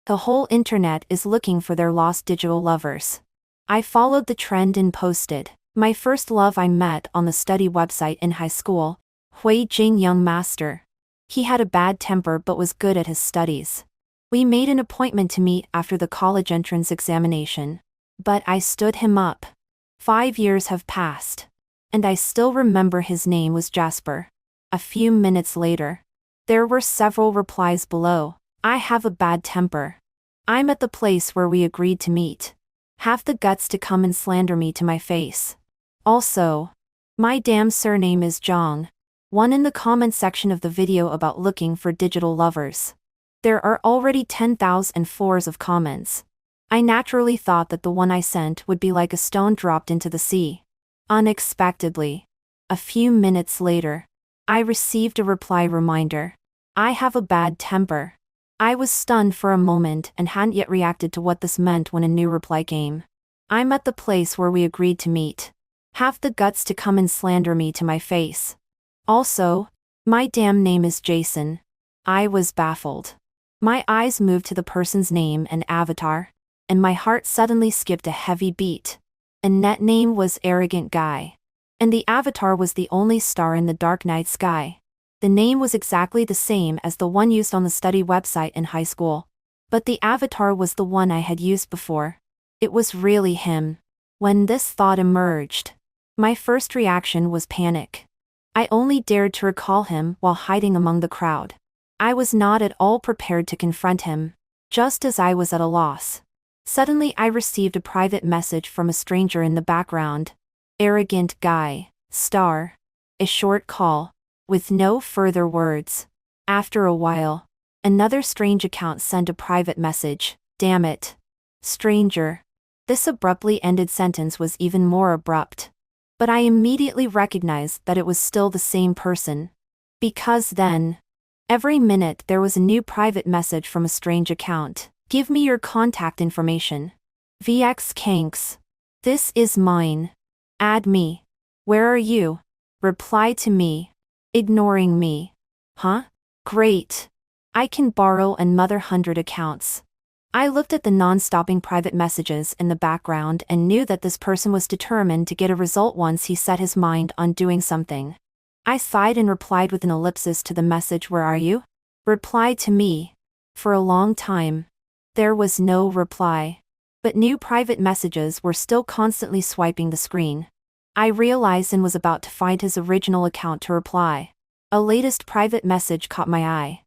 The whole internet is looking for their lost digital lovers. I followed the trend and posted, my first love I met on the study website in high school, Hui Jing young master. He had a bad temper but was good at his studies. We made an appointment to meet after the college entrance examination. But I stood him up. 5 years have passed. And I still remember his name was Jasper. A few minutes later. There were several replies below. I have a bad temper. I'm at the place where we agreed to meet. Have the guts to come and slander me to my face. Also, my damn surname is Zhang. One in the comment section of the video about looking for digital lovers. There are already 10,000 floors of comments. I naturally thought that the one I sent would be like a stone dropped into the sea. Unexpectedly. A few minutes later. I received a reply reminder. I have a bad temper. I was stunned for a moment and hadn't yet reacted to what this meant when a new reply came. I'm at the place where we agreed to meet. Have the guts to come and slander me to my face. Also, my damn name is Jason. I was baffled. My eyes moved to the person's name and avatar, and my heart suddenly skipped a heavy beat. And net name was Arrogant Guy. And the avatar was the only star in the dark night sky. The name was exactly the same as the one used on the study website in high school. But the avatar was the one I had used before. It was really him. When this thought emerged, my first reaction was panic. I only dared to recall him while hiding among the crowd. I was not at all prepared to confront him, just as I was at a loss. Suddenly I received a private message from a stranger in the background. Arrogant Guy, star. A short call. With no further words. After a while, another strange account sent a private message. Damn it. Stranger. This abruptly ended sentence was even more abrupt. But I immediately recognized that it was still the same person. Because then, every minute there was a new private message from a strange account. Give me your contact information. VX Kanks. This is mine. Add me. Where are you? Reply to me. Ignoring me. Huh? Great. I can borrow another 100 accounts. I looked at the non-stopping private messages in the background and knew that this person was determined to get a result once he set his mind on doing something. I sighed and replied with an ellipsis to the message. Where are you? Reply to me. For a long time. There was no reply. But new private messages were still constantly swiping the screen. I realized and was about to find his original account to reply. A latest private message caught my eye.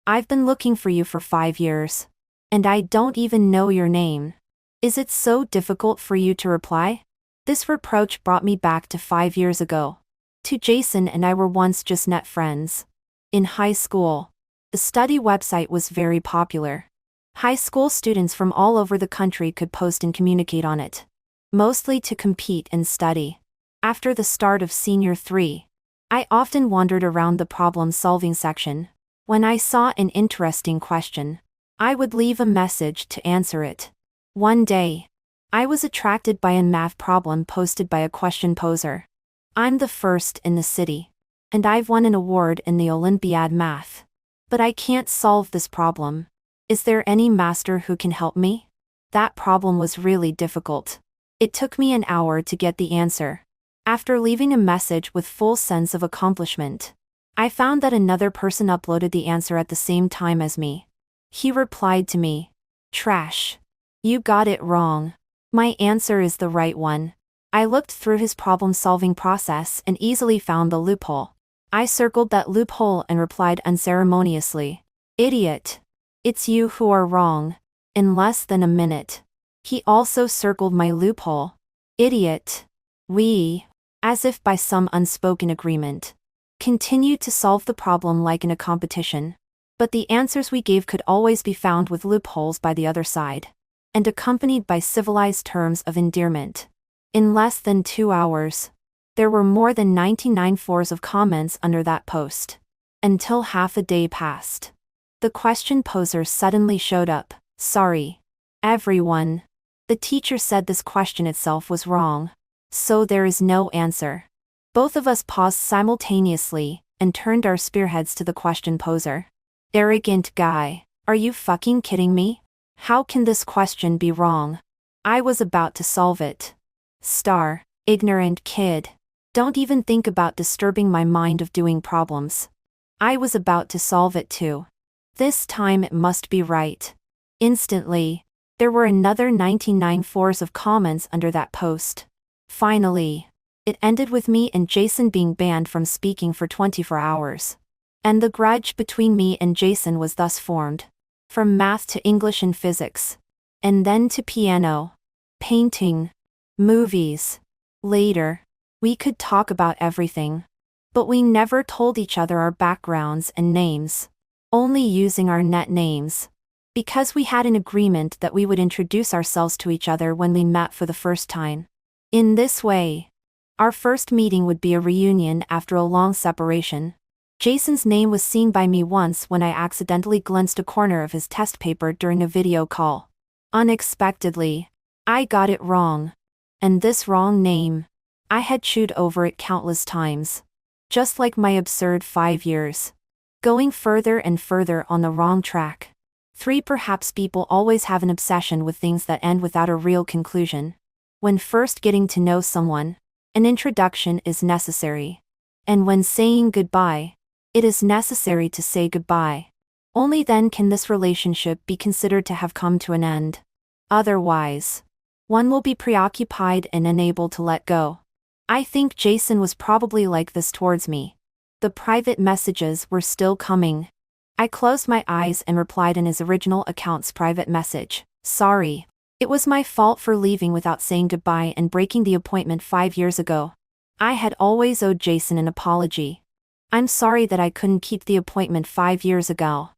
I've been looking for you for 5 years. And I don't even know your name. Is it so difficult for you to reply? This reproach brought me back to 5 years ago. To Jason and I were once just net friends. In high school. The study website was very popular. High school students from all over the country could post and communicate on it. Mostly to compete and study. After the start of Senior 3, I often wandered around the problem-solving section. When I saw an interesting question, I would leave a message to answer it. One day, I was attracted by a math problem posted by a question poser. I'm the first in the city. And I've won an award in the Olympiad math. But I can't solve this problem. Is there any master who can help me? That problem was really difficult. It took me an hour to get the answer. After leaving a message with full sense of accomplishment, I found that another person uploaded the answer at the same time as me. He replied to me. Trash. You got it wrong. My answer is the right one. I looked through his problem-solving process and easily found the loophole. I circled that loophole and replied unceremoniously. Idiot. It's you who are wrong. In less than a minute. He also circled my loophole. Idiot. We, as if by some unspoken agreement, continued to solve the problem like in a competition. But the answers we gave could always be found with loopholes by the other side. And accompanied by civilized terms of endearment. In less than 2 hours, there were more than 99 floors of comments under that post. Until half a day passed. The question poser suddenly showed up. Sorry. Everyone. The teacher said this question itself was wrong. So there is no answer. Both of us paused simultaneously and turned our spearheads to the question poser. Arrogant guy. Are you fucking kidding me? How can this question be wrong? I was about to solve it. Ignorant kid. Don't even think about disturbing my mind of doing problems. I was about to solve it too. This time it must be right. Instantly, there were another 99 fours of comments under that post. Finally, it ended with me and Jason being banned from speaking for 24 hours. And the grudge between me and Jason was thus formed. From math to English and physics. And then to piano, painting, movies. Later, we could talk about everything. But we never told each other our backgrounds and names. Only using our net names. Because we had an agreement that we would introduce ourselves to each other when we met for the first time. In this way, our first meeting would be a reunion after a long separation. Jason's name was seen by me once when I accidentally glanced a corner of his test paper during a video call. Unexpectedly, I got it wrong. And this wrong name, I had chewed over it countless times. Just like my absurd 5 years. Going further and further on the wrong track. 3. Perhaps people always have an obsession with things that end without a real conclusion. When first getting to know someone, an introduction is necessary. And when saying goodbye, it is necessary to say goodbye. Only then can this relationship be considered to have come to an end. Otherwise, one will be preoccupied and unable to let go. I think Jason was probably like this towards me. The private messages were still coming. I closed my eyes and replied in his original account's private message. Sorry. It was my fault for leaving without saying goodbye and breaking the appointment 5 years ago. I had always owed Jason an apology. I'm sorry that I couldn't keep the appointment 5 years ago.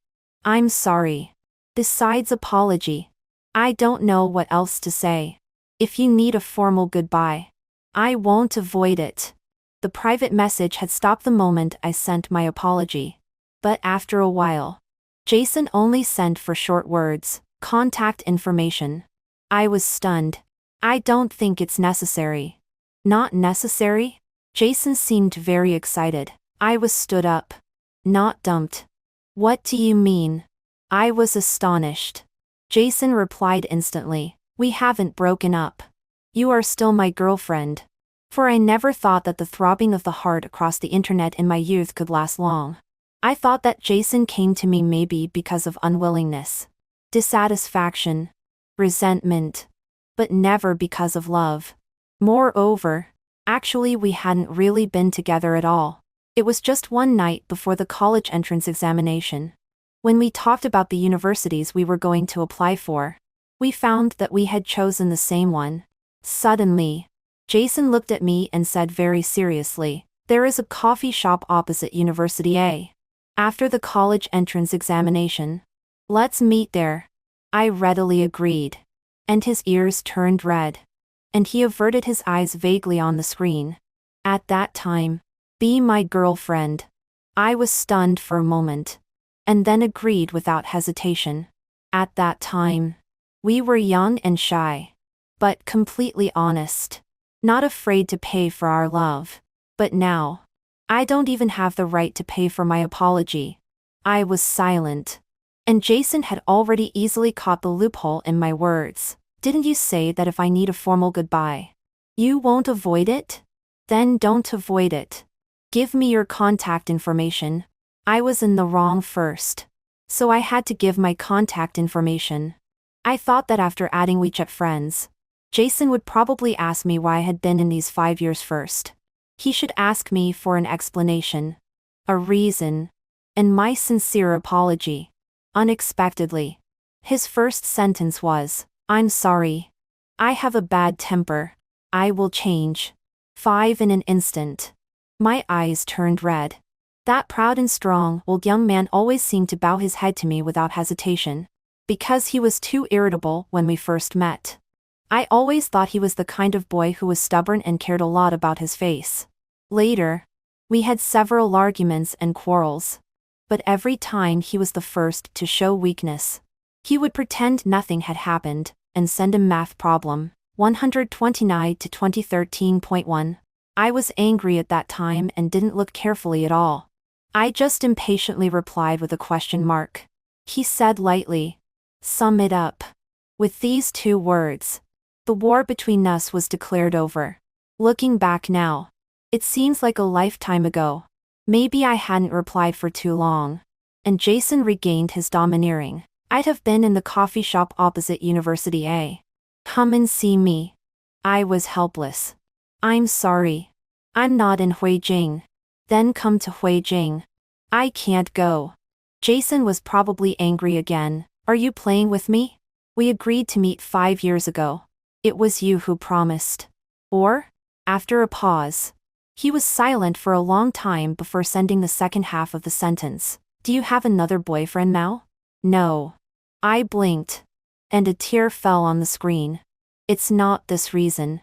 I'm sorry. Besides apology, I don't know what else to say. If you need a formal goodbye, I won't avoid it. The private message had stopped the moment I sent my apology. But after a while, Jason only sent for short words, contact information. I was stunned. I don't think it's necessary. Not necessary? Jason seemed very excited. I was stood up. Not dumped. What do you mean? I was astonished. Jason replied instantly. We haven't broken up. You are still my girlfriend. For I never thought that the throbbing of the heart across the internet in my youth could last long. I thought that Jason came to me maybe because of unwillingness, dissatisfaction, resentment, but never because of love. Moreover, actually we hadn't really been together at all. It was just one night before the college entrance examination. When we talked about the universities we were going to apply for, we found that we had chosen the same one. Suddenly, Jason looked at me and said very seriously, there is a coffee shop opposite University A. After the college entrance examination. Let's meet there. I readily agreed. And his ears turned red. And he averted his eyes vaguely on the screen. At that time, be my girlfriend. I was stunned for a moment. And then agreed without hesitation. At that time, we were young and shy. But completely honest. Not afraid to pay for our love. But now, I don't even have the right to pay for my apology. I was silent. And Jason had already easily caught the loophole in my words. Didn't you say that if I need a formal goodbye, you won't avoid it? Then don't avoid it. Give me your contact information. I was in the wrong first. So I had to give my contact information. I thought that after adding WeChat friends, Jason would probably ask me why I had been in these 5 years first. He should ask me for an explanation, a reason, and my sincere apology. Unexpectedly, his first sentence was, I'm sorry. I have a bad temper. I will change. 5 in an instant. My eyes turned red. That proud and strong-willed young man always seemed to bow his head to me without hesitation. Because he was too irritable when we first met. I always thought he was the kind of boy who was stubborn and cared a lot about his face. Later, we had several arguments and quarrels. But every time he was the first to show weakness. He would pretend nothing had happened, and send a math problem, 129 to 2013.1. I was angry at that time and didn't look carefully at all. I just impatiently replied with a question mark. He said lightly, Sum it up. With these 2 words, the war between us was declared over. Looking back now, it seems like a lifetime ago. Maybe I hadn't replied for too long, and Jason regained his domineering. I'd have been in the coffee shop opposite University A. Come and see me. I was helpless. I'm sorry. I'm not in Huijing. Then come to Huijing. I can't go. Jason was probably angry again. Are you playing with me? We agreed to meet 5 years ago. It was you who promised. Or? After a pause. He was silent for a long time before sending the second half of the sentence. Do you have another boyfriend now? No. I blinked. And a tear fell on the screen. It's not this reason.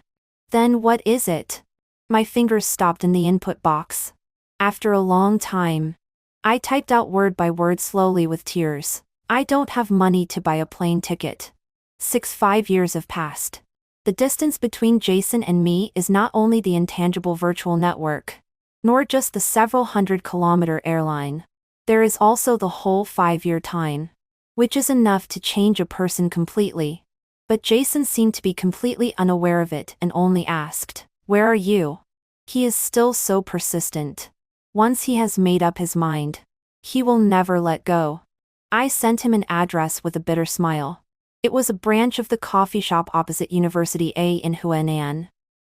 Then what is it? My fingers stopped in the input box. After a long time, I typed out word by word slowly with tears. I don't have money to buy a plane ticket. 5 years have passed. The distance between Jason and me is not only the intangible virtual network, nor just the several 100-kilometer airline. There is also the whole 5-year time, which is enough to change a person completely. But Jason seemed to be completely unaware of it and only asked, "Where are you?" He is still so persistent. Once he has made up his mind, he will never let go. I sent him an address with a bitter smile. It was a branch of the coffee shop opposite University A in Huanan.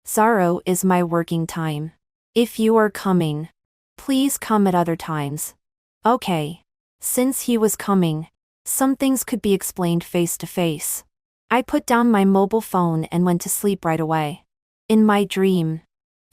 0 is my working time. If you are coming, please come at other times. Okay. Since he was coming, some things could be explained face to face. I put down my mobile phone and went to sleep right away. In my dream,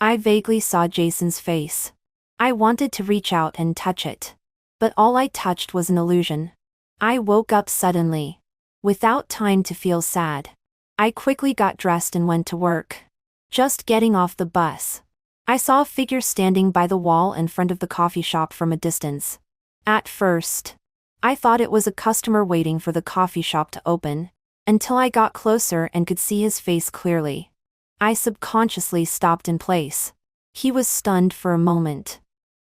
I vaguely saw Jason's face. I wanted to reach out and touch it, but all I touched was an illusion. I woke up suddenly, without time to feel sad. I quickly got dressed and went to work. Just getting off the bus, I saw a figure standing by the wall in front of the coffee shop from a distance. At first, I thought it was a customer waiting for the coffee shop to open, until I got closer and could see his face clearly. I subconsciously stopped in place. He was stunned for a moment,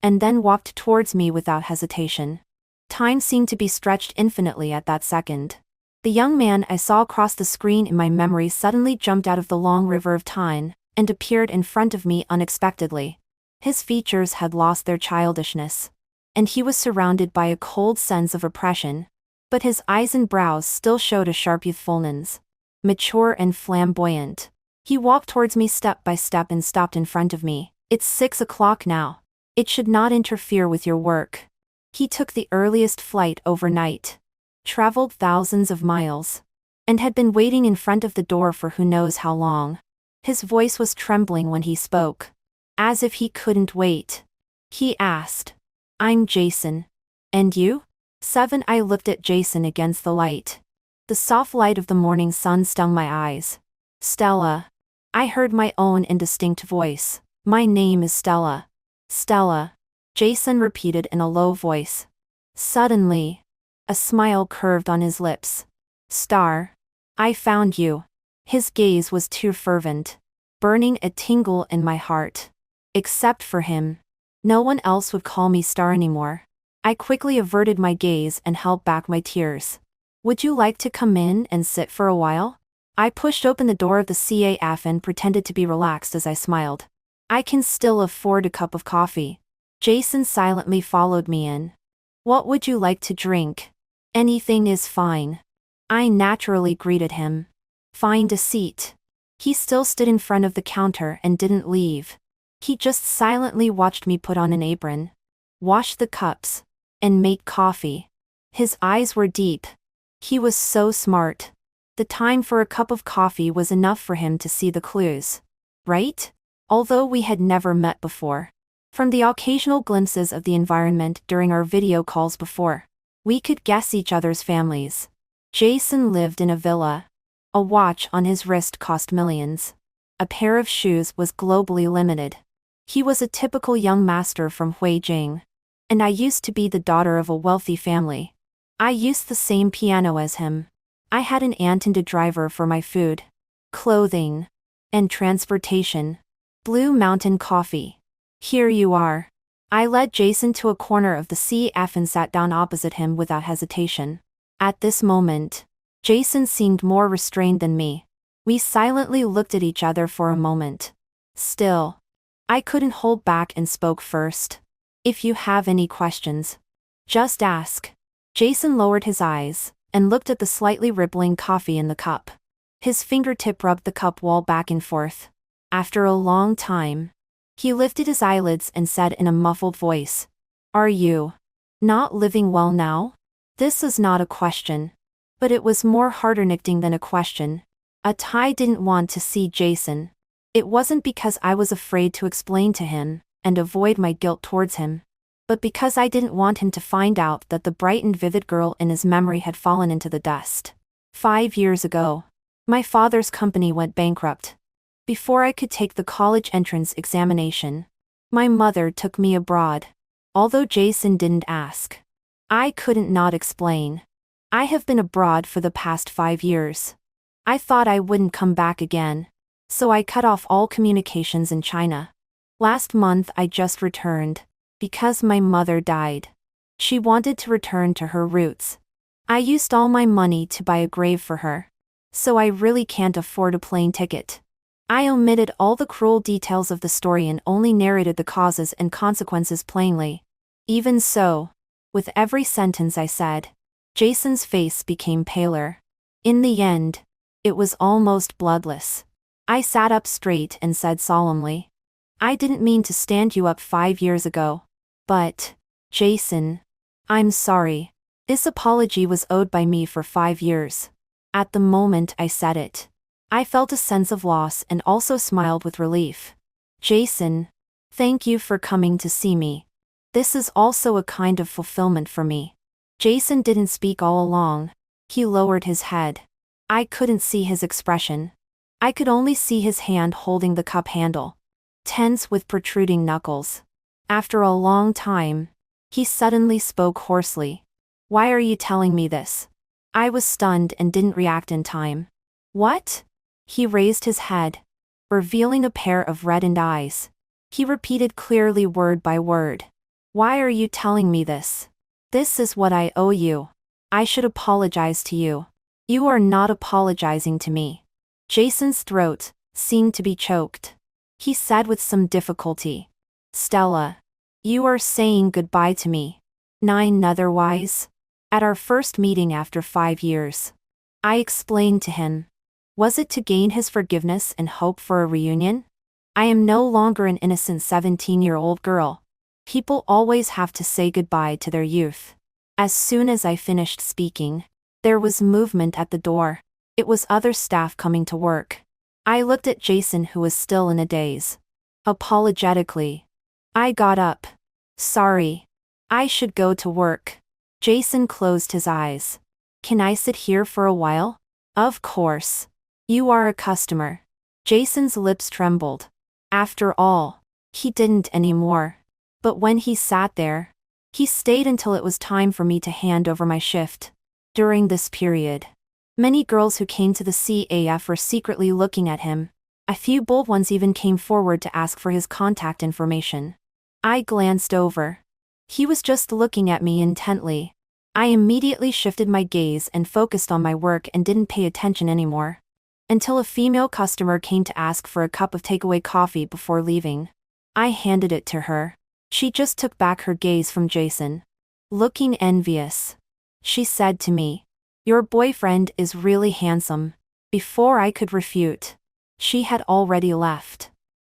and then walked towards me without hesitation. Time seemed to be stretched infinitely at that second. The young man I saw across the screen in my memory suddenly jumped out of the long river of time, and appeared in front of me unexpectedly. His features had lost their childishness, and he was surrounded by a cold sense of oppression. But his eyes and brows still showed a sharp youthfulness. Mature and flamboyant. He walked towards me step by step and stopped in front of me. It's 6 o'clock now. It should not interfere with your work. He took the earliest flight overnight, traveled thousands of miles, and had been waiting in front of the door for who knows how long. His voice was trembling when he spoke, as if he couldn't wait. He asked, "I'm Jason. And you?" 7 I looked at Jason against the light. The soft light of the morning sun stung my eyes. "Stella." I heard my own indistinct voice. "My name is Stella." "Stella," Jason repeated in a low voice. Suddenly, a smile curved on his lips. "Star. I found you." His gaze was too fervent, burning a tingle in my heart. Except for him, no one else would call me Star anymore. I quickly averted my gaze and held back my tears. "Would you like to come in and sit for a while?" I pushed open the door of the CAF and pretended to be relaxed as I smiled. "I can still afford a cup of coffee." Jason silently followed me in. "What would you like to drink?" "Anything is fine." I naturally greeted him. "Find a seat." He still stood in front of the counter and didn't leave. He just silently watched me put on an apron, wash the cups, and make coffee. His eyes were deep. He was so smart. The time for a cup of coffee was enough for him to see the clues. Right? Although we had never met before. From the occasional glimpses of the environment during our video calls before, we could guess each other's families. Jason lived in a villa. A watch on his wrist cost millions. A pair of shoes was globally limited. He was a typical young master from Huijing. And I used to be the daughter of a wealthy family. I used the same piano as him. I had an aunt and a driver for my food, clothing, and transportation. Blue Mountain Coffee. Here you are. I led Jason to a corner of the CF and sat down opposite him without hesitation. At this moment, Jason seemed more restrained than me. We silently looked at each other for a moment. Still, I couldn't hold back and spoke first. If you have any questions, just ask. Jason lowered his eyes and looked at the slightly rippling coffee in the cup. His fingertip rubbed the cup wall back and forth. After a long time, he lifted his eyelids and said in a muffled voice, "Are you not living well now?" This is not a question, but it was more heart-wrenching than a question. I didn't want to see Jason. It wasn't because I was afraid to explain to him and avoid my guilt towards him, but because I didn't want him to find out that the bright and vivid girl in his memory had fallen into the dust. 5 years ago, my father's company went bankrupt. Before I could take the college entrance examination, my mother took me abroad. Although Jason didn't ask, I couldn't not explain. I have been abroad for the past 5 years. I thought I wouldn't come back again, so I cut off all communications in China. Last month I just returned, because my mother died. She wanted to return to her roots. I used all my money to buy a grave for her, so I really can't afford a plane ticket. I omitted all the cruel details of the story and only narrated the causes and consequences plainly. Even so, with every sentence I said, Jason's face became paler. In the end, it was almost bloodless. I sat up straight and said solemnly, "I didn't mean to stand you up 5 years ago. But, Jason, I'm sorry. This apology was owed by me for 5 years." At the moment I said it, I felt a sense of loss and also smiled with relief. "Jason, thank you for coming to see me. This is also a kind of fulfillment for me." Jason didn't speak all along. He lowered his head. I couldn't see his expression. I could only see his hand holding the cup handle, tense with protruding knuckles. After a long time, he suddenly spoke hoarsely. "Why are you telling me this?" I was stunned and didn't react in time. "What?" He raised his head, revealing a pair of reddened eyes. He repeated clearly word by word. "Why are you telling me this? This is what I owe you. I should apologize to you. You are not apologizing to me." Jason's throat seemed to be choked. He said with some difficulty, "Stella, you are saying goodbye to me. 9 otherwise?" At our first meeting after 5 years, I explained to him. Was it to gain his forgiveness and hope for a reunion? I am no longer an innocent 17-year-old girl. People always have to say goodbye to their youth. As soon as I finished speaking, there was movement at the door. It was other staff coming to work. I looked at Jason, who was still in a daze. Apologetically, I got up. "Sorry. I should go to work." Jason closed his eyes. "Can I sit here for a while?" "Of course. You are a customer." Jason's lips trembled. After all, he didn't anymore. But when he sat there, he stayed until it was time for me to hand over my shift. During this period, many girls who came to the CAF were secretly looking at him. A few bold ones even came forward to ask for his contact information. I glanced over. He was just looking at me intently. I immediately shifted my gaze and focused on my work and didn't pay attention anymore. Until a female customer came to ask for a cup of takeaway coffee before leaving. I handed it to her. She just took back her gaze from Jason. Looking envious, she said to me, "Your boyfriend is really handsome." Before I could refute, she had already left.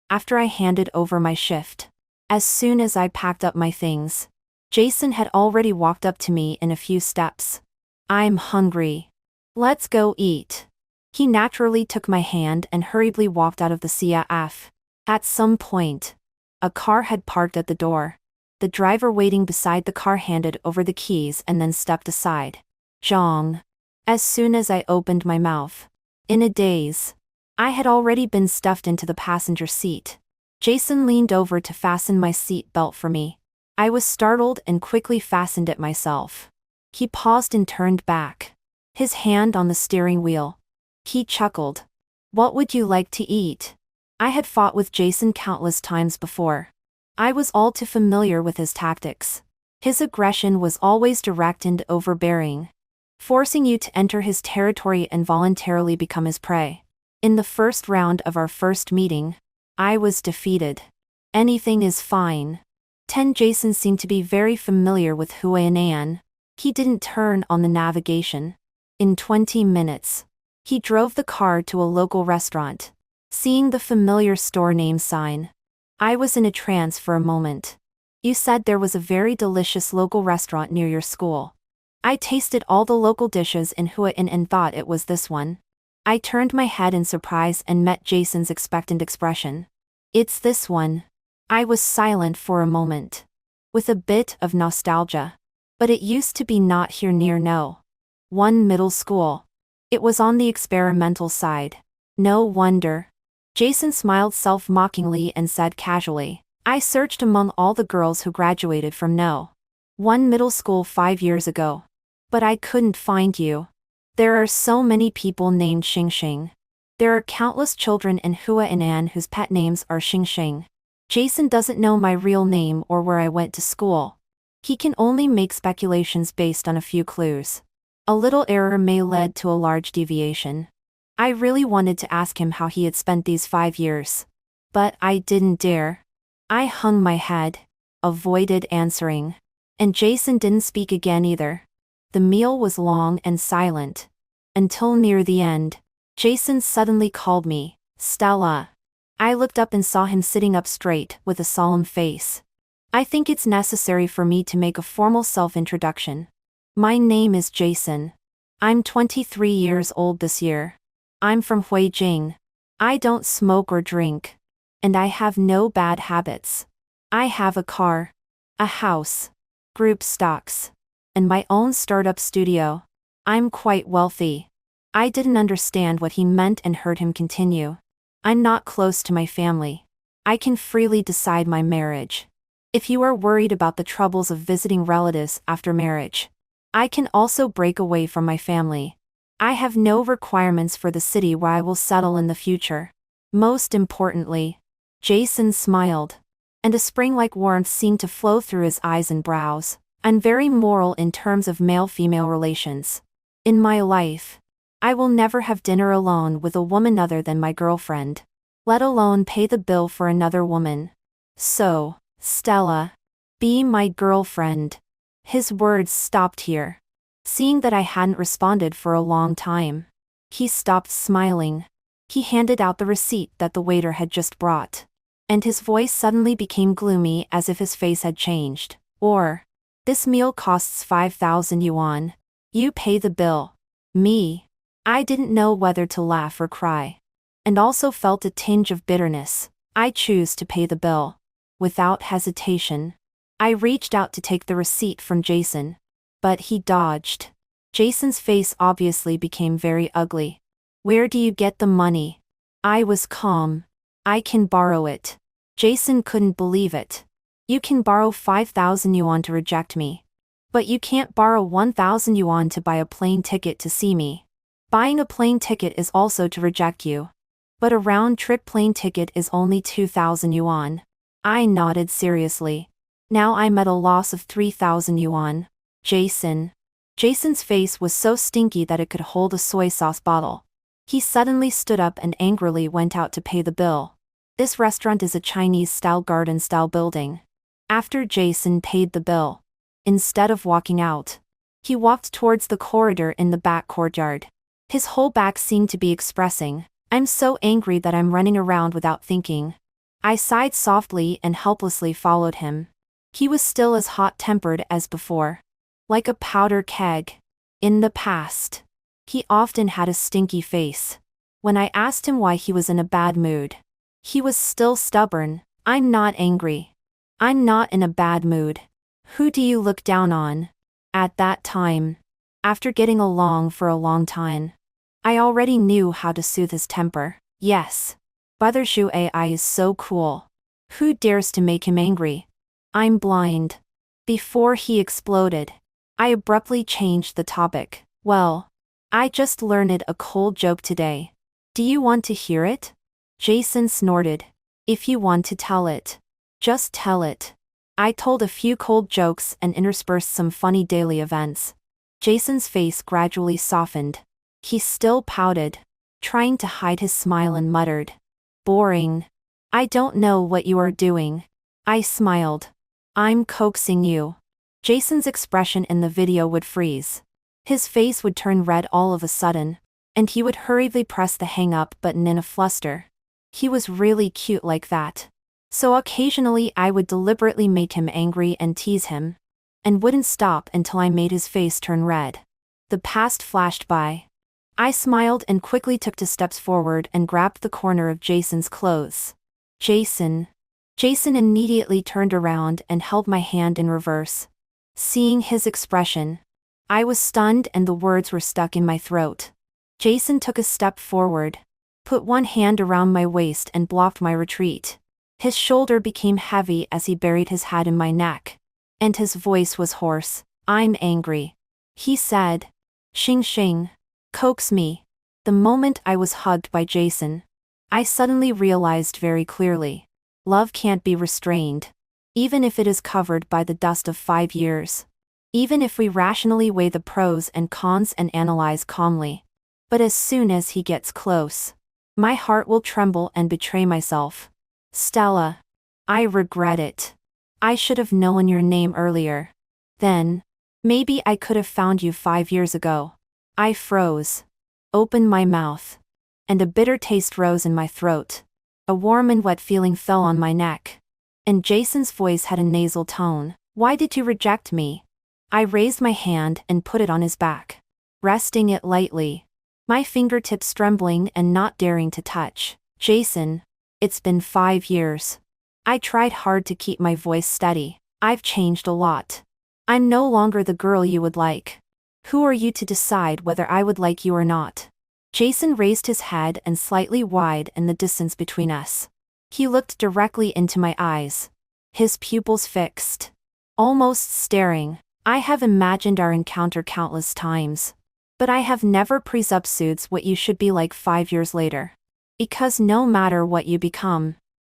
After I handed over my shift, as soon as I packed up my things, Jason had already walked up to me in a few steps. "I'm hungry. Let's go eat." He naturally took my hand and hurriedly walked out of the CAF. At some point, a car had parked at the door. The driver waiting beside the car handed over the keys and then stepped aside. Zhang. As soon as I opened my mouth, in a daze, I had already been stuffed into the passenger seat. Jason leaned over to fasten my seat belt for me. I was startled and quickly fastened it myself. He paused and turned back, his hand on the steering wheel. He chuckled. "What would you like to eat?" I had fought with Jason countless times before. I was all too familiar with his tactics. His aggression was always direct and overbearing. forcing you to enter his territory and voluntarily become his prey. In the first round of our first meeting, I was defeated. Anything is fine. 10 Jason seemed to be very familiar with Hue and An. He didn't turn on the navigation. In 20 minutes, he drove the car to a local restaurant. Seeing the familiar store name sign, I was in a trance for a moment. You said there was a very delicious local restaurant near your school. I tasted all the local dishes in Hue and thought it was this one. I turned my head in surprise and met Jason's expectant expression. It's this one. I was silent for a moment, with a bit of nostalgia. But it used to be not here near no. One middle school. It was on the experimental side. No wonder. Jason smiled self-mockingly and said casually, I searched among all the girls who graduated from no. One middle school 5 years ago. But I couldn't find you. There are so many people named Xing Xing. There are countless children in Hue and An whose pet names are Xing Xing. Jason doesn't know my real name or where I went to school. He can only make speculations based on a few clues. A little error may lead to a large deviation. I really wanted to ask him how he had spent these 5 years. But I didn't dare. I hung my head, avoided answering. And Jason didn't speak again either. The meal was long and silent. Until near the end, Jason suddenly called me, Stella. I looked up and saw him sitting up straight, with a solemn face. I think it's necessary for me to make a formal self-introduction. My name is Jason. I'm 23 years old this year. I'm from Huijing. I don't smoke or drink. And I have no bad habits. I have a car, a house, group stocks, and my own startup studio. I'm quite wealthy. I didn't understand what he meant and heard him continue. I'm not close to my family. I can freely decide my marriage. If you are worried about the troubles of visiting relatives after marriage, I can also break away from my family. I have no requirements for the city where I will settle in the future. Most importantly, Jason smiled, and a spring-like warmth seemed to flow through his eyes and brows. I'm very moral in terms of male-female relations. In my life, I will never have dinner alone with a woman other than my girlfriend, let alone pay the bill for another woman. So, Stella, be my girlfriend. His words stopped here. Seeing that I hadn't responded for a long time, he stopped smiling. He handed out the receipt that the waiter had just brought. And his voice suddenly became gloomy as if his face had changed. This meal costs 5,000 yuan. You pay the bill. Me. I didn't know whether to laugh or cry. And also felt a tinge of bitterness. I choose to pay the bill. Without hesitation, I reached out to take the receipt from Jason. But he dodged. Jason's face obviously became very ugly. Where do you get the money? I was calm. I can borrow it. Jason couldn't believe it. You can borrow 5,000 yuan to reject me. But you can't borrow 1,000 yuan to buy a plane ticket to see me. Buying a plane ticket is also to reject you. But a round-trip plane ticket is only 2,000 yuan. I nodded seriously. Now I'm at a loss of 3,000 yuan. Jason. Jason's face was so stinky that it could hold a soy sauce bottle. He suddenly stood up and angrily went out to pay the bill. This restaurant is a Chinese-style garden-style building. After Jason paid the bill, instead of walking out, he walked towards the corridor in the back courtyard. His whole back seemed to be expressing, I'm so angry that I'm running around without thinking. I sighed softly and helplessly followed him. He was still as hot-tempered as before. Like a powder keg. In the past, he often had a stinky face. When I asked him why he was in a bad mood, he was still stubborn. I'm not angry. I'm not in a bad mood. Who do you look down on? At that time, after getting along for a long time, I already knew how to soothe his temper. Yes. Brother Shu Ai is so cool. Who dares to make him angry? I'm blind. Before he exploded, I abruptly changed the topic. Well, I just learned a cold joke today. Do you want to hear it? Jason snorted. If you want to tell it, just tell it. I told a few cold jokes and interspersed some funny daily events. Jason's face gradually softened. He still pouted, trying to hide his smile, and muttered, "Boring. I don't know what you are doing." I smiled. "I'm coaxing you." Jason's expression in the video would freeze. His face would turn red all of a sudden, and he would hurriedly press the hang up button in a fluster. He was really cute like that. So occasionally I would deliberately make him angry and tease him, and wouldn't stop until I made his face turn red. The past flashed by. I smiled and quickly took 2 steps forward and grabbed the corner of Jason's clothes. "Jason." Jason immediately turned around and held my hand in reverse. Seeing his expression, I was stunned and the words were stuck in my throat. Jason took a step forward, put one hand around my waist and blocked my retreat. His shoulder became heavy as he buried his head in my neck, and his voice was hoarse. "I'm angry," he said. "Xing Xing. Coax me." The moment I was hugged by Jason, I suddenly realized very clearly. Love can't be restrained. Even if it is covered by the dust of 5 years. Even if we rationally weigh the pros and cons and analyze calmly. But as soon as he gets close, my heart will tremble and betray myself. "Stella. I regret it. I should have known your name earlier. Then, maybe I could have found you 5 years ago." I froze, opened my mouth, and a bitter taste rose in my throat. A warm and wet feeling fell on my neck, and Jason's voice had a nasal tone. "Why did you reject me?" I raised my hand and put it on his back, resting it lightly, my fingertips trembling and not daring to touch. "Jason, it's been 5 years. I tried hard to keep my voice steady. I've changed a lot. I'm no longer the girl you would like. Who are you to decide whether I would like you or not?" Jason raised his head and slightly widened the distance between us. He looked directly into my eyes, his pupils fixed, almost staring. I have imagined our encounter countless times, but I have never presumed what you should be like 5 years later. Because no matter what you become,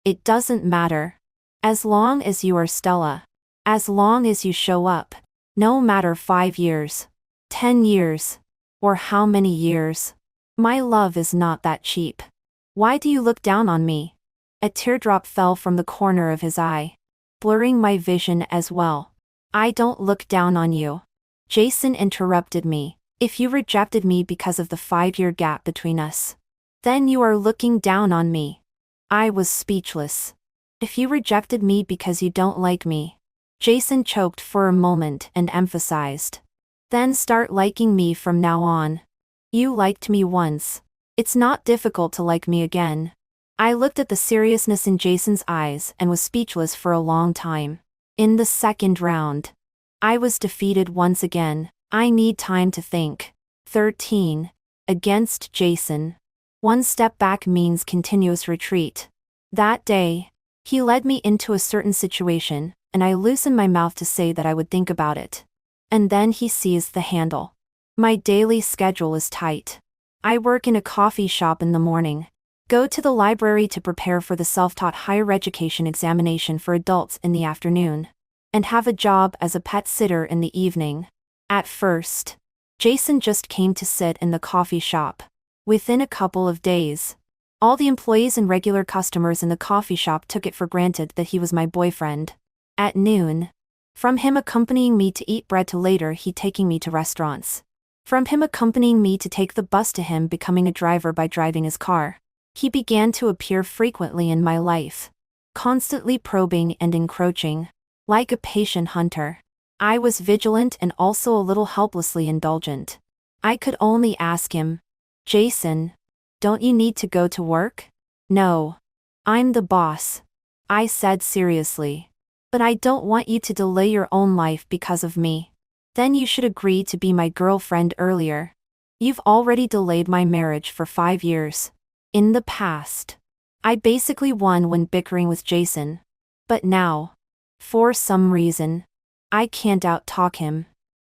it doesn't matter. As long as you are Stella. As long as you show up. No matter 5 years, 10 years, or how many years. My love is not that cheap. Why do you look down on me? A teardrop fell from the corner of his eye, blurring my vision as well. "I don't look down on you." Jason interrupted me. "If you rejected me because of the 5-year gap between us, then you are looking down on me." I was speechless. "If you rejected me because you don't like me," Jason choked for a moment and emphasized, "then start liking me from now on. You liked me once. It's not difficult to like me again." I looked at the seriousness in Jason's eyes and was speechless for a long time. In the second round, I was defeated once again. I need time to think. 13. Against Jason. One step back means continuous retreat. That day, he led me into a certain situation, and I loosened my mouth to say that I would think about it. And then he seized the handle. My daily schedule is tight. I work in a coffee shop in the morning, go to the library to prepare for the self-taught higher education examination for adults in the afternoon, and have a job as a pet sitter in the evening. At first, Jason just came to sit in the coffee shop. Within a couple of days, all the employees and regular customers in the coffee shop took it for granted that he was my boyfriend. At noon, from him accompanying me to eat bread to later he taking me to restaurants. From him accompanying me to take the bus to him becoming a driver by driving his car. He began to appear frequently in my life, constantly probing and encroaching, like a patient hunter. I was vigilant and also a little helplessly indulgent. I could only ask him, "Jason, don't you need to go to work?" "No. I'm the boss," I said seriously. "But I don't want you to delay your own life because of me." "Then you should agree to be my girlfriend earlier. You've already delayed my marriage for 5 years. In the past, I basically won when bickering with Jason. But now, for some reason, I can't out-talk him.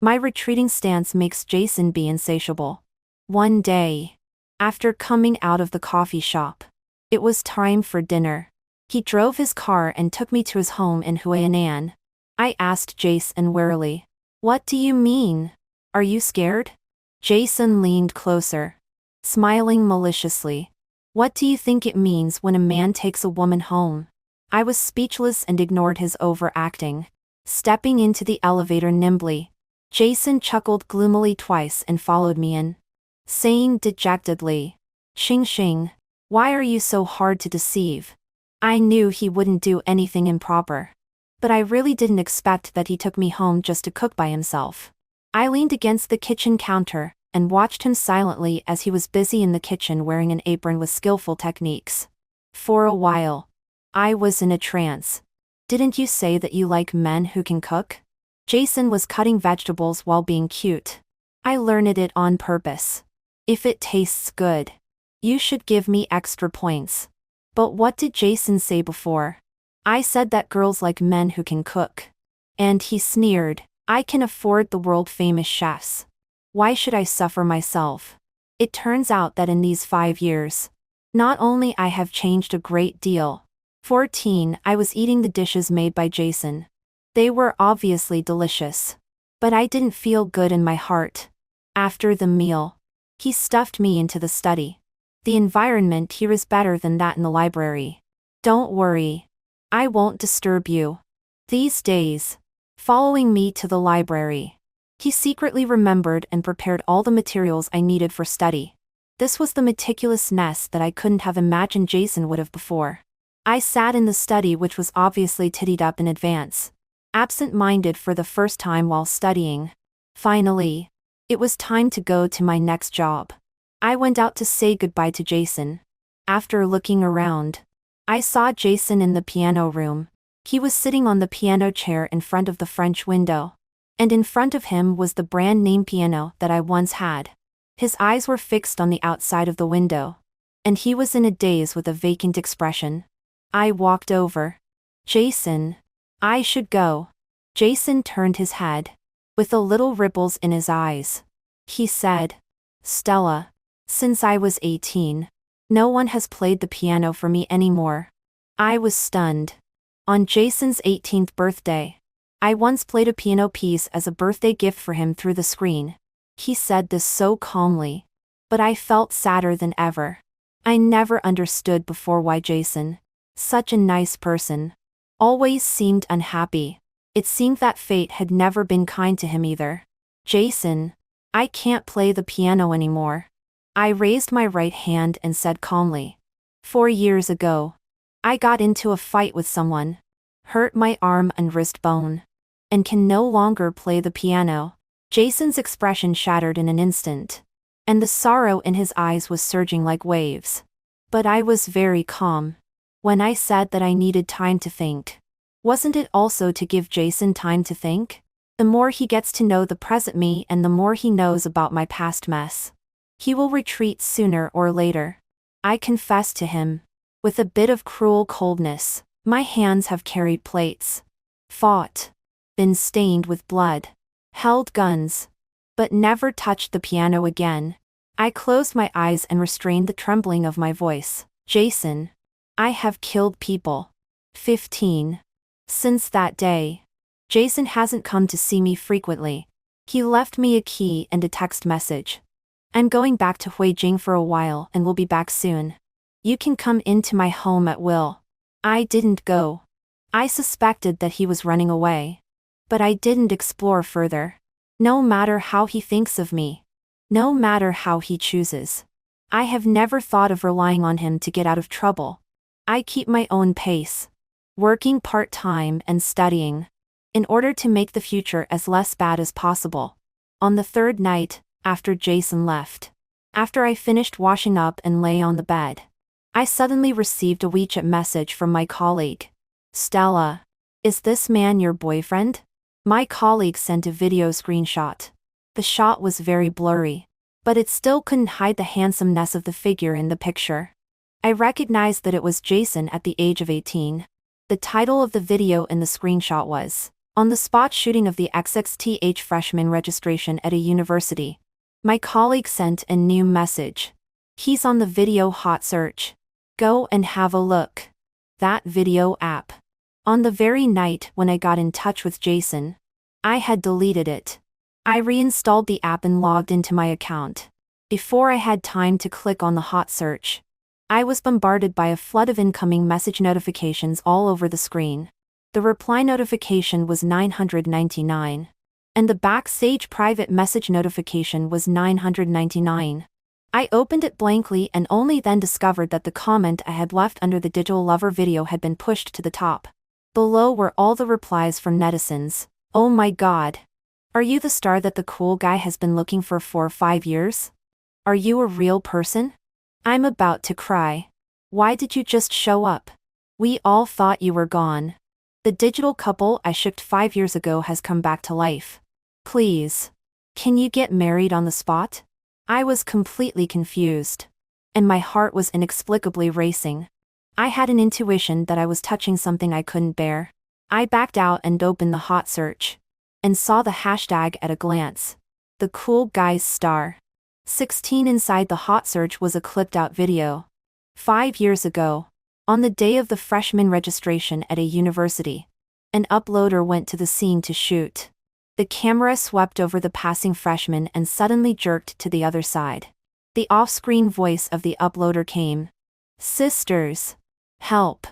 My retreating stance makes Jason be insatiable." One day, after coming out of the coffee shop, it was time for dinner. He drove his car and took me to his home in Huainan. I asked Jason warily, "What do you mean? Are you scared? Jason leaned closer, smiling maliciously. What do you think it means when a man takes a woman home? I was speechless and ignored his overacting, stepping into the elevator nimbly. Jason chuckled gloomily twice and followed me in, saying dejectedly, "Xing Xing, why are you so hard to deceive?" I knew he wouldn't do anything improper, but I really didn't expect that he took me home just to cook by himself. I leaned against the kitchen counter and watched him silently as he was busy in the kitchen wearing an apron with skillful techniques. For a while, I was in a trance. Didn't you say that you like men who can cook? Jason was cutting vegetables while being cute. I learned it on purpose. If it tastes good, you should give me extra points. But what did Jason say before? I said that girls like men who can cook. And he sneered, I can afford the world-famous chefs. Why should I suffer myself? It turns out that in these 5 years, not only I have changed a great deal. 14, I was eating the dishes made by Jason. They were obviously delicious. But I didn't feel good in my heart. After the meal, he stuffed me into the study. The environment here is better than that in the library. Don't worry. I won't disturb you. These days, following me to the library, he secretly remembered and prepared all the materials I needed for study. This was the meticulousness that I couldn't have imagined Jason would have before. I sat in the study, which was obviously tidied up in advance, absent-minded for the first time while studying. Finally, it was time to go to my next job. I went out to say goodbye to Jason. After looking around, I saw Jason in the piano room. He was sitting on the piano chair in front of the French window. And in front of him was the brand name piano that I once had. His eyes were fixed on the outside of the window. And he was in a daze with a vacant expression. I walked over. Jason, I should go. Jason turned his head, with the little ripples in his eyes. He said, Stella, since I was 18, no one has played the piano for me anymore. I was stunned. On Jason's 18th birthday, I once played a piano piece as a birthday gift for him through the screen. He said this so calmly, but I felt sadder than ever. I never understood before why Jason, such a nice person, always seemed unhappy. It seemed that fate had never been kind to him either. Jason, I can't play the piano anymore. I raised my right hand and said calmly. 4 years ago, I got into a fight with someone, hurt my arm and wrist bone, and can no longer play the piano. Jason's expression shattered in an instant, and the sorrow in his eyes was surging like waves. But I was very calm. When I said that I needed time to think, wasn't it also to give Jason time to think? The more he gets to know the present me and the more he knows about my past mess, he will retreat sooner or later. I confessed to him, with a bit of cruel coldness, my hands have carried plates, fought, been stained with blood, held guns, but never touched the piano again. I closed my eyes and restrained the trembling of my voice. Jason, I have killed people. 15. Since that day, Jason hasn't come to see me frequently. He left me a key and a text message. I'm going back to Huijing for a while and will be back soon. You can come into my home at will. I didn't go. I suspected that he was running away. But I didn't explore further. No matter how he thinks of me, no matter how he chooses, I have never thought of relying on him to get out of trouble. I keep my own pace, working part-time and studying, in order to make the future as less bad as possible. On the third night, after Jason left, after I finished washing up and lay on the bed, I suddenly received a WeChat message from my colleague. Stella, is this man your boyfriend? My colleague sent a video screenshot. The shot was very blurry, but it still couldn't hide the handsomeness of the figure in the picture. I recognized that it was Jason at the age of 18. The title of the video in the screenshot was, On the Spot Shooting of the XXTH Freshman Registration at a University. My colleague sent a new message. He's on the video hot search. Go and have a look. That video app. On the very night when I got in touch with Jason, I had deleted it. I reinstalled the app and logged into my account. Before I had time to click on the hot search, I was bombarded by a flood of incoming message notifications all over the screen. The reply notification was 999. And the backstage private message notification was 999. I opened it blankly and only then discovered that the comment I had left under the Digital Lover video had been pushed to the top. Below were all the replies from netizens. Oh my god. Are you the star that the cool guy has been looking for 5 years? Are you a real person? I'm about to cry. Why did you just show up? We all thought you were gone. The digital couple I shipped 5 years ago has come back to life. Please. Can you get married on the spot? I was completely confused. And my heart was inexplicably racing. I had an intuition that I was touching something I couldn't bear. I backed out and opened the hot search. And saw the hashtag at a glance. The cool guy's star. 16 inside the hot search was a clipped out video. 5 years ago, on the day of the freshman registration at a university, an uploader went to the scene to shoot. The camera swept over the passing freshman and suddenly jerked to the other side. The off-screen voice of the uploader came. Sisters. Help.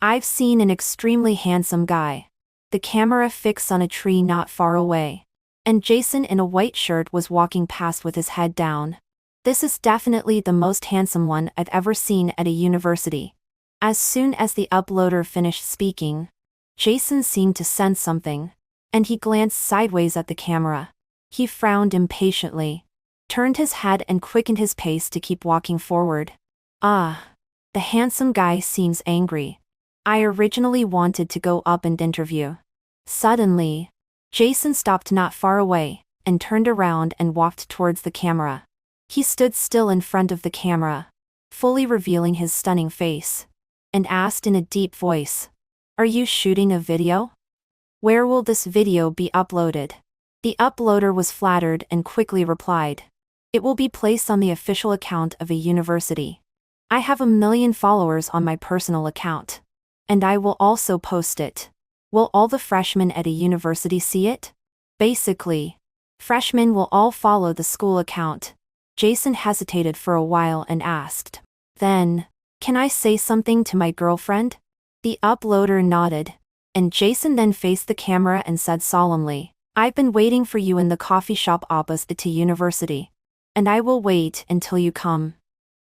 I've seen an extremely handsome guy. The camera fixed on a tree not far away. And Jason in a white shirt was walking past with his head down. This is definitely the most handsome one I've ever seen at a university. As soon as the uploader finished speaking, Jason seemed to sense something, and he glanced sideways at the camera. He frowned impatiently, turned his head and quickened his pace to keep walking forward. Ah. The handsome guy seems angry. I originally wanted to go up and interview. Suddenly, Jason stopped not far away, and turned around and walked towards the camera. He stood still in front of the camera, fully revealing his stunning face, and asked in a deep voice, Are you shooting a video? Where will this video be uploaded? The uploader was flattered and quickly replied, It will be placed on the official account of a university. I have 1 million followers on my personal account. And I will also post it. Will all the freshmen at a university see it? Basically, freshmen will all follow the school account. Jason hesitated for a while and asked, Then, can I say something to my girlfriend? The uploader nodded. And Jason then faced the camera and said solemnly, I've been waiting for you in the coffee shop opposite to university. And I will wait until you come.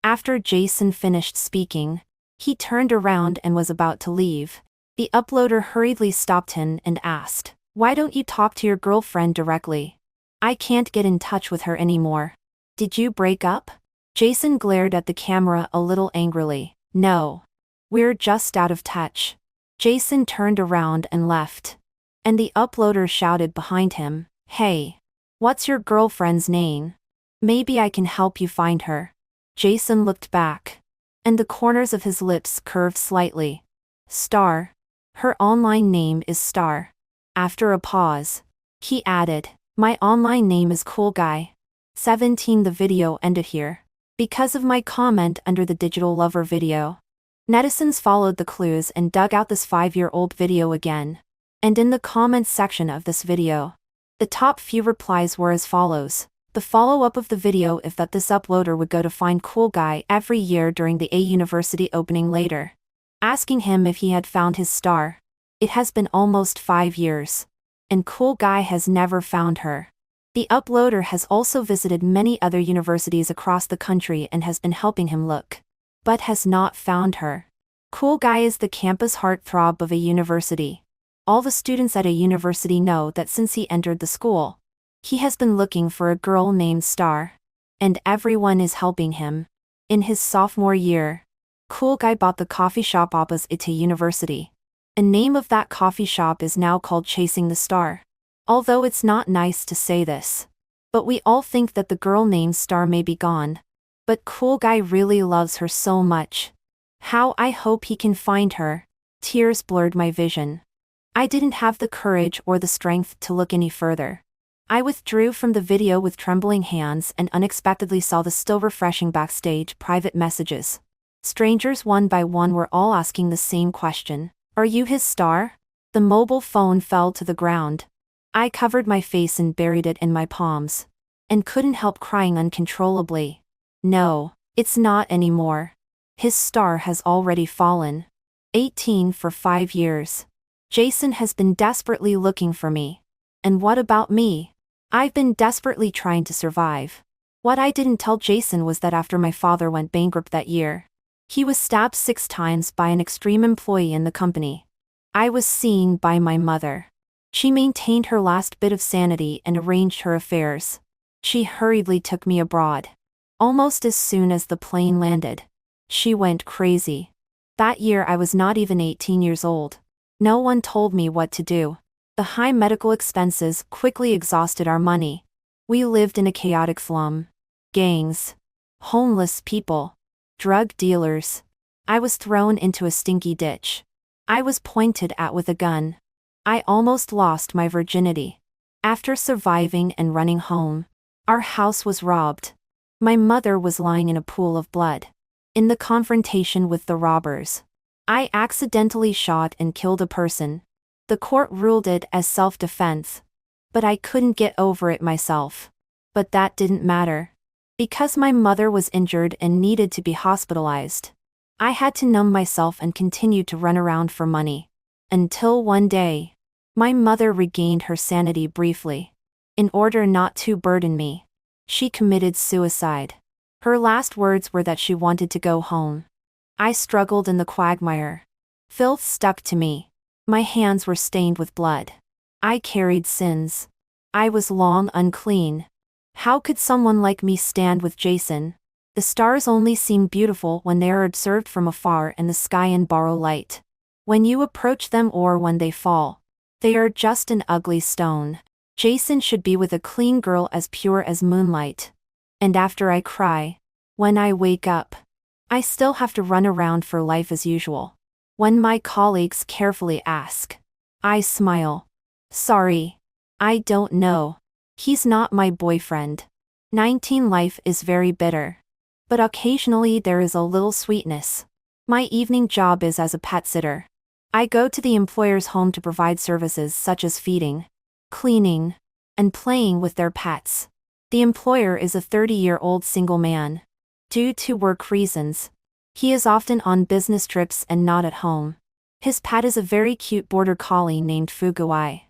After Jason finished speaking, he turned around and was about to leave. The uploader hurriedly stopped him and asked, Why don't you talk to your girlfriend directly? I can't get in touch with her anymore. Did you break up? Jason glared at the camera a little angrily. No. We're just out of touch. Jason turned around and left. And the uploader shouted behind him, Hey. What's your girlfriend's name? Maybe I can help you find her. Jason looked back. And the corners of his lips curved slightly. Star. Her online name is Star. After a pause, he added, My online name is Cool Guy. 17 The video ended here. Because of my comment under the Digital Lover video. Netizens followed the clues and dug out this 5-year-old video again. And in the comments section of this video, the top few replies were as follows. The follow-up of the video is that this uploader would go to find Cool Guy every year during the A university opening later, asking him if he had found his star. It has been almost 5 years. And Cool Guy has never found her. The uploader has also visited many other universities across the country and has been helping him look, but has not found her. Cool Guy is the campus heartthrob of a university. All the students at a university know that since he entered the school, he has been looking for a girl named Star. And everyone is helping him. In his sophomore year, Cool Guy bought the coffee shop opposite to university. The name of that coffee shop is now called Chasing the Star. Although it's not nice to say this, but we all think that the girl named Star may be gone. But Cool Guy really loves her so much. How I hope he can find her. Tears blurred my vision. I didn't have the courage or the strength to look any further. I withdrew from the video with trembling hands and unexpectedly saw the still refreshing backstage private messages. Strangers one by one were all asking the same question. Are you his star? The mobile phone fell to the ground. I covered my face and buried it in my palms. And couldn't help crying uncontrollably. No, it's not anymore. His star has already fallen. 18 for 5 years. Jason has been desperately looking for me. And what about me? I've been desperately trying to survive. What I didn't tell Jason was that after my father went bankrupt that year, he was stabbed 6 times by an extreme employee in the company. I was seen by my mother. She maintained her last bit of sanity and arranged her affairs. She hurriedly took me abroad. Almost as soon as the plane landed, she went crazy. That year I was not even 18 years old. No one told me what to do. The high medical expenses quickly exhausted our money. We lived in a chaotic slum. Gangs. Homeless people. Drug dealers. I was thrown into a stinky ditch. I was pointed at with a gun. I almost lost my virginity. After surviving and running home, our house was robbed. My mother was lying in a pool of blood. In the confrontation with the robbers, I accidentally shot and killed a person. The court ruled it as self-defense. But I couldn't get over it myself. But that didn't matter. Because my mother was injured and needed to be hospitalized, I had to numb myself and continue to run around for money. Until one day, my mother regained her sanity briefly. In order not to burden me, she committed suicide. Her last words were that she wanted to go home. I struggled in the quagmire. Filth stuck to me. My hands were stained with blood. I carried sins. I was long unclean. How could someone like me stand with Jason? The stars only seem beautiful when they are observed from afar in the sky and borrow light. When you approach them or when they fall, they are just an ugly stone. Jason should be with a clean girl as pure as moonlight. And after I cry, when I wake up, I still have to run around for life as usual. When my colleagues carefully ask, I smile. Sorry. I don't know. He's not my boyfriend. 19 life is very bitter. But occasionally there is a little sweetness. My evening job is as a pet sitter. I go to the employer's home to provide services such as feeding, cleaning, and playing with their pets. The employer is a 30-year-old single man. Due to work reasons, he is often on business trips and not at home. His pet is a very cute border collie named Fuguai.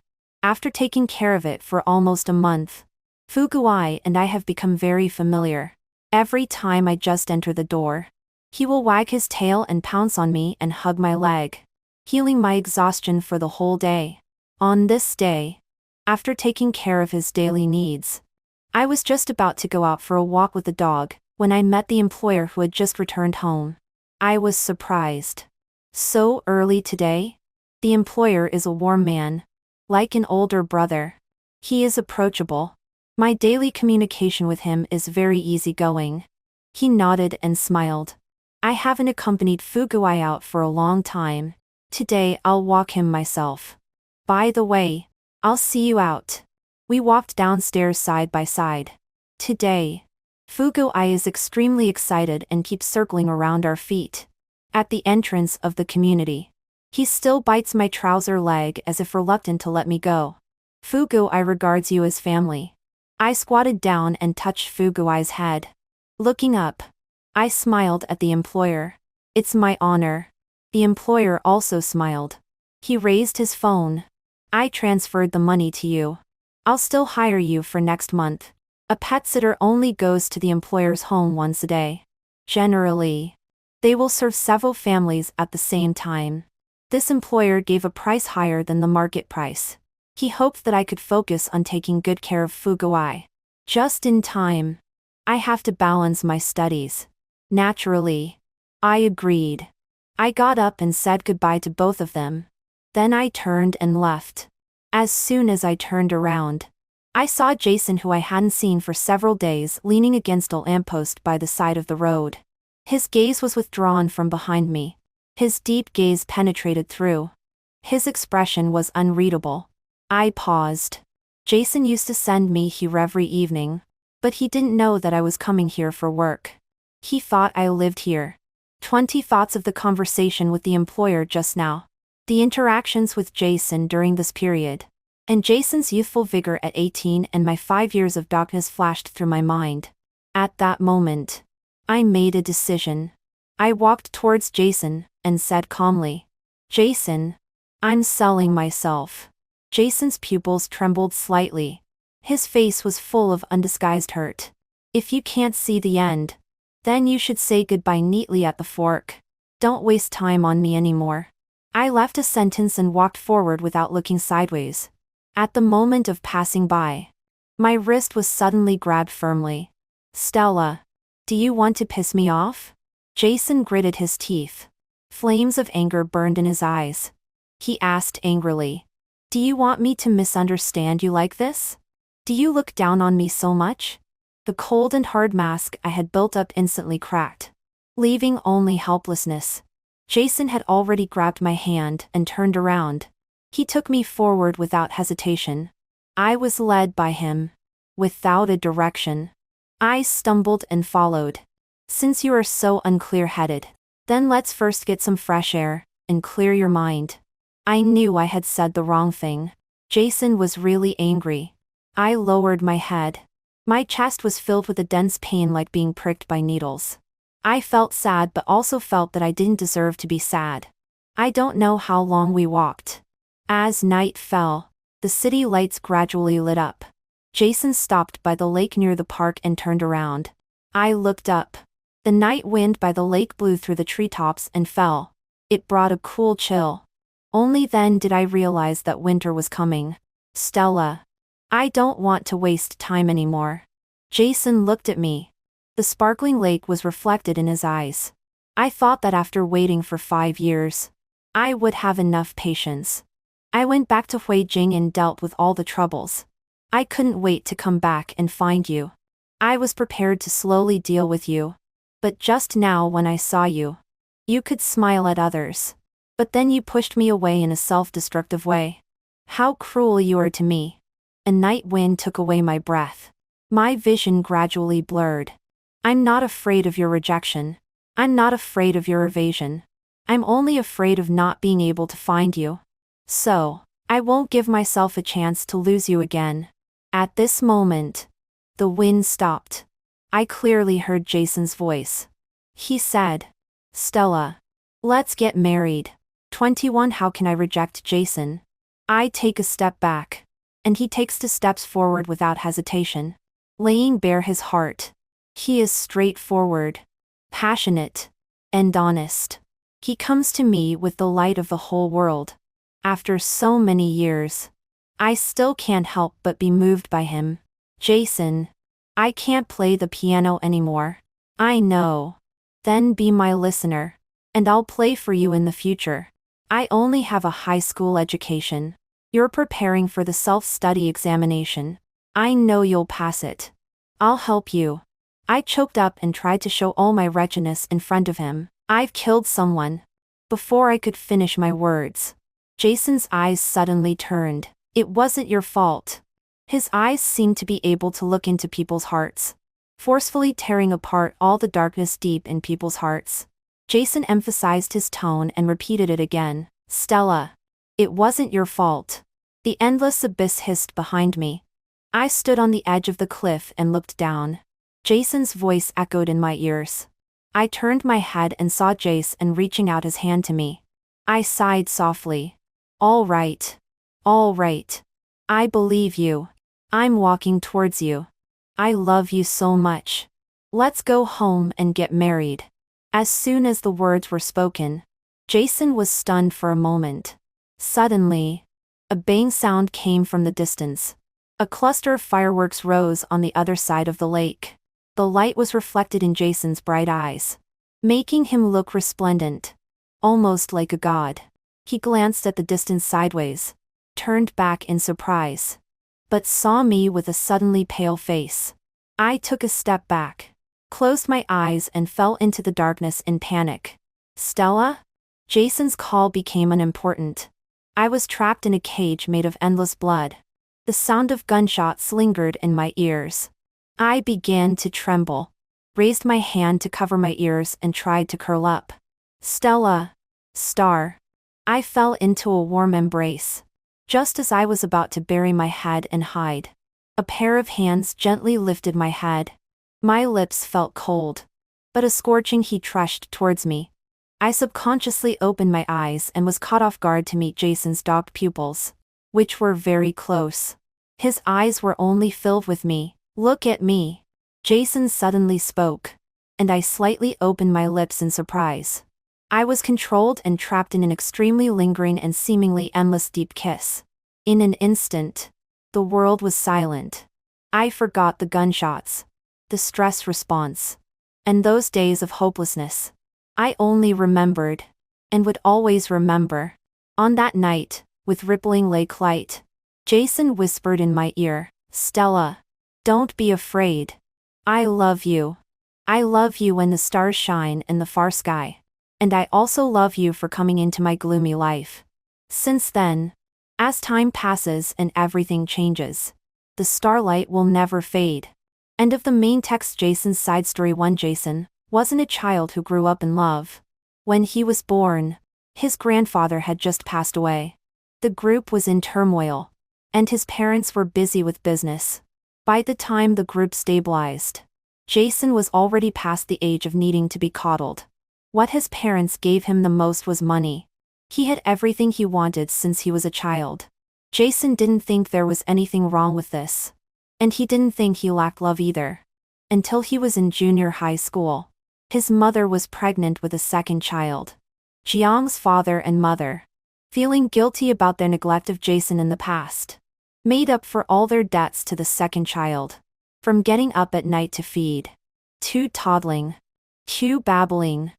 After taking care of it for almost a month, Fuguai and I have become very familiar. Every time I just enter the door, he will wag his tail and pounce on me and hug my leg, healing my exhaustion for the whole day. On this day, after taking care of his daily needs, I was just about to go out for a walk with the dog, when I met the employer who had just returned home. I was surprised. So early today? The employer is a warm man. Like an older brother. He is approachable. My daily communication with him is very easygoing. He nodded and smiled. I haven't accompanied Fuguai out for a long time. Today I'll walk him myself. By the way, I'll see you out. We walked downstairs side by side. Today, Fuguai is extremely excited and keeps circling around our feet. At the entrance of the community, he still bites my trouser leg as if reluctant to let me go. Fuguai regards you as family. I squatted down and touched Fuguai's head. Looking up, I smiled at the employer. It's my honor. The employer also smiled. He raised his phone. I transferred the money to you. I'll still hire you for next month. A pet sitter only goes to the employer's home once a day. Generally, they will serve several families at the same time. This employer gave a price higher than the market price. He hoped that I could focus on taking good care of Fuguai. Just in time. I have to balance my studies. Naturally. I agreed. I got up and said goodbye to both of them. Then I turned and left. As soon as I turned around, I saw Jason, who I hadn't seen for several days, leaning against a lamppost by the side of the road. His gaze was withdrawn from behind me. His deep gaze penetrated through. His expression was unreadable. I paused. Jason used to send me here every evening, but he didn't know that I was coming here for work. He thought I lived here. 20 thoughts of the conversation with the employer just now. The interactions with Jason during this period. And Jason's youthful vigor at 18 and my 5 years of darkness flashed through my mind. At that moment, I made a decision. I walked towards Jason and said calmly, "Jason, I'm selling myself." Jason's pupils trembled slightly. His face was full of undisguised hurt. "If you can't see the end, then you should say goodbye neatly at the fork. Don't waste time on me anymore." I left a sentence and walked forward without looking sideways. At the moment of passing by, my wrist was suddenly grabbed firmly. "Stella, do you want to piss me off?" Jason gritted his teeth. Flames of anger burned in his eyes. He asked angrily, "Do you want me to misunderstand you like this? Do you look down on me so much?" The cold and hard mask I had built up instantly cracked, leaving only helplessness. Jason had already grabbed my hand and turned around. He took me forward without hesitation. I was led by him, without a direction. I stumbled and followed. "Since you are so unclear-headed, then let's first get some fresh air and clear your mind." I knew I had said the wrong thing. Jason was really angry. I lowered my head. My chest was filled with a dense pain like being pricked by needles. I felt sad but also felt that I didn't deserve to be sad. I don't know how long we walked. As night fell, the city lights gradually lit up. Jason stopped by the lake near the park and turned around. I looked up. The night wind by the lake blew through the treetops and fell. It brought a cool chill. Only then did I realize that winter was coming. "Stella, I don't want to waste time anymore." Jason looked at me. The sparkling lake was reflected in his eyes. I thought that after waiting for 5 years, I would have enough patience. I went back to Huijing and dealt with all the troubles. I couldn't wait to come back and find you. I was prepared to slowly deal with you. But just now when I saw you, you could smile at others. But then you pushed me away in a self-destructive way. How cruel you are to me. A night wind took away my breath. My vision gradually blurred. I'm not afraid of your rejection. I'm not afraid of your evasion. I'm only afraid of not being able to find you. So, I won't give myself a chance to lose you again. At this moment, the wind stopped. I clearly heard Jason's voice. He said, "Stella, let's get married." 21 How can I reject Jason? I take a step back, and he takes 2 steps forward without hesitation, laying bare his heart. He is straightforward, passionate, and honest. He comes to me with the light of the whole world. After so many years, I still can't help but be moved by him. "Jason, I can't play the piano anymore." "I know." "Then be my listener, and I'll play for you in the future." "I only have a high school education. You're preparing for the self-study examination. I know you'll pass it. I'll help you." I choked up and tried to show all my wretchedness in front of him. "I've killed someone." Before I could finish my words, Jason's eyes suddenly turned. "It wasn't your fault." His eyes seemed to be able to look into people's hearts, forcefully tearing apart all the darkness deep in people's hearts. Jason emphasized his tone and repeated it again. "Stella, it wasn't your fault." The endless abyss hissed behind me. I stood on the edge of the cliff and looked down. Jason's voice echoed in my ears. I turned my head and saw Jason reaching out his hand to me. I sighed softly. All right. I believe you. I'm walking towards you. I love you so much. Let's go home and get married." As soon as the words were spoken, Jason was stunned for a moment. Suddenly, a bang sound came from the distance. A cluster of fireworks rose on the other side of the lake. The light was reflected in Jason's bright eyes, making him look resplendent, almost like a god. He glanced at the distance sideways, turned back in surprise, but saw me with a suddenly pale face. I took a step back, closed my eyes and fell into the darkness in panic. "Stella?" Jason's call became unimportant. I was trapped in a cage made of endless blood. The sound of gunshots lingered in my ears. I began to tremble, raised my hand to cover my ears and tried to curl up. "Stella. Star." I fell into a warm embrace. Just as I was about to bury my head and hide, a pair of hands gently lifted my head. My lips felt cold, but a scorching heat rushed towards me. I subconsciously opened my eyes and was caught off guard to meet Jason's dark pupils, which were very close. His eyes were only filled with me. "Look at me," Jason suddenly spoke, and I slightly opened my lips in surprise. I was controlled and trapped in an extremely lingering and seemingly endless deep kiss. In an instant, the world was silent. I forgot the gunshots, the stress response, and those days of hopelessness. I only remembered, and would always remember, on that night, with rippling lake light, Jason whispered in my ear, "Stella, don't be afraid. I love you. I love you when the stars shine in the far sky. And I also love you for coming into my gloomy life." Since then, as time passes and everything changes, the starlight will never fade. End of the main text. Jason's side story. 1. Jason wasn't a child who grew up in love. When he was born, his grandfather had just passed away. The group was in turmoil, and his parents were busy with business. By the time the group stabilized, Jason was already past the age of needing to be coddled. What his parents gave him the most was money. He had everything he wanted since he was a child. Jason didn't think there was anything wrong with this. And he didn't think he lacked love either. Until he was in junior high school. His mother was pregnant with a second child. Jiang's father and mother, feeling guilty about their neglect of Jason in the past, made up for all their debts to the second child. From getting up at night to feed, to toddling, to babbling,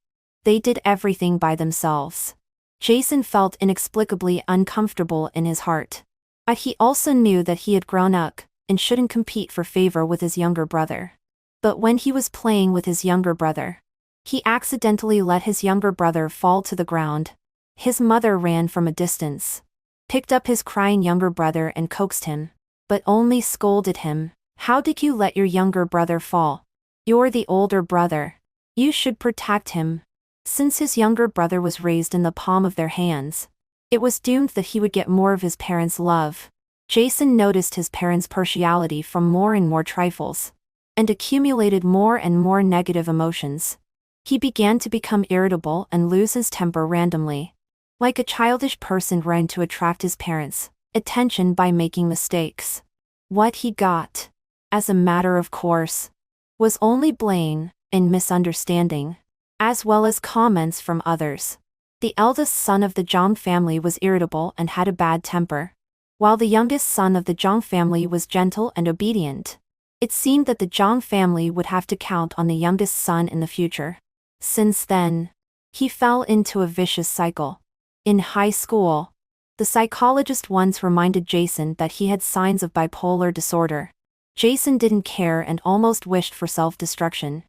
they did everything by themselves. Jason felt inexplicably uncomfortable in his heart. But he also knew that he had grown up, and shouldn't compete for favor with his younger brother. But when he was playing with his younger brother, he accidentally let his younger brother fall to the ground. His mother ran from a distance, picked up his crying younger brother and coaxed him, but only scolded him. "How did you let your younger brother fall? You're the older brother. You should protect him." Since his younger brother was raised in the palm of their hands, it was doomed that he would get more of his parents' love. Jason noticed his parents' partiality from more and more trifles, and accumulated more and more negative emotions. He began to become irritable and lose his temper randomly. Like a childish person trying to attract his parents' attention by making mistakes. What he got, as a matter of course, was only blame and misunderstanding, as well as comments from others. The eldest son of the Zhang family was irritable and had a bad temper, while the youngest son of the Zhang family was gentle and obedient. It seemed that the Zhang family would have to count on the youngest son in the future. Since then, he fell into a vicious cycle. In high school, the psychologist once reminded Jason that he had signs of bipolar disorder. Jason didn't care and almost wished for self-destruction.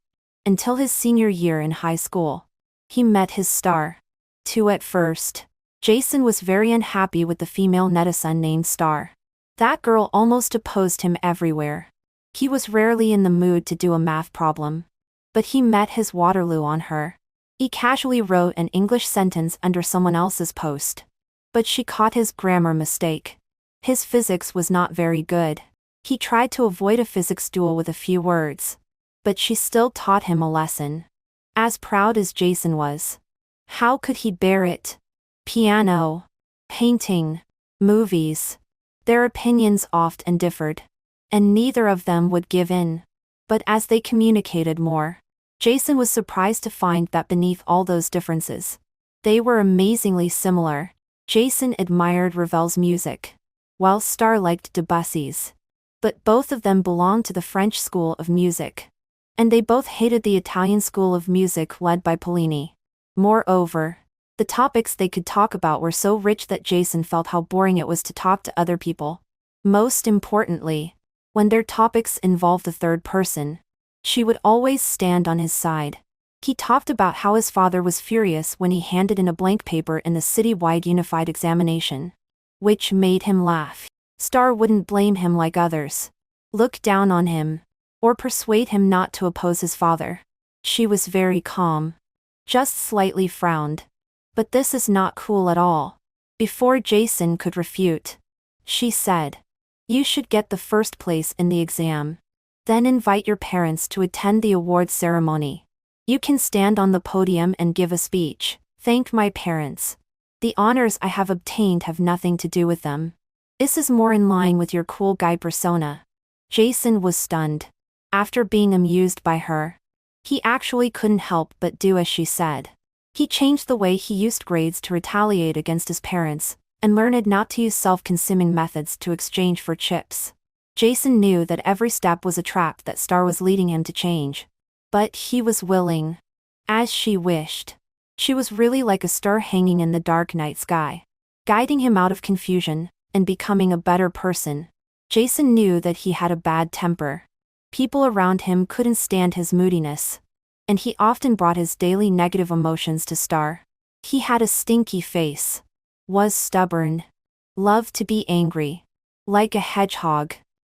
Until his senior year in high school, he met his star. At first, Jason was very unhappy with the female netizen named Star. That girl almost opposed him everywhere. He was rarely in the mood to do a math problem. But he met his Waterloo on her. He casually wrote an English sentence under someone else's post. But she caught his grammar mistake. His physics was not very good. He tried to avoid a physics duel with a few words. But she still taught him a lesson. As proud as Jason was, how could he bear it? Piano, painting, movies. Their opinions often differed, and neither of them would give in. But as they communicated more, Jason was surprised to find that beneath all those differences, they were amazingly similar. Jason admired Ravel's music, while Star liked Debussy's. But both of them belonged to the French school of music, and they both hated the Italian school of music led by Paolini. Moreover, the topics they could talk about were so rich that Jason felt how boring it was to talk to other people. Most importantly, when their topics involved the third person, she would always stand on his side. He talked about how his father was furious when he handed in a blank paper in the citywide unified examination, which made him laugh. Star wouldn't blame him like others, look down on him, or persuade him not to oppose his father. She was very calm, just slightly frowned. But this is not cool at all. Before Jason could refute, She said. You should get the first place in the exam. Then invite your parents to attend the awards ceremony. You can stand on the podium and give a speech. Thank my parents. The honors I have obtained have nothing to do with them. This is more in line with your cool guy persona. Jason was stunned. After being amused by her, he actually couldn't help but do as she said. He changed the way he used grades to retaliate against his parents, and learned not to use self-consuming methods to exchange for chips. Jason knew that every step was a trap that Star was leading him to change. But he was willing. As she wished. She was really like a star hanging in the dark night sky, guiding him out of confusion, and becoming a better person. Jason knew that he had a bad temper. People around him couldn't stand his moodiness, and he often brought his daily negative emotions to Star. He had a stinky face, was stubborn, loved to be angry, like a hedgehog.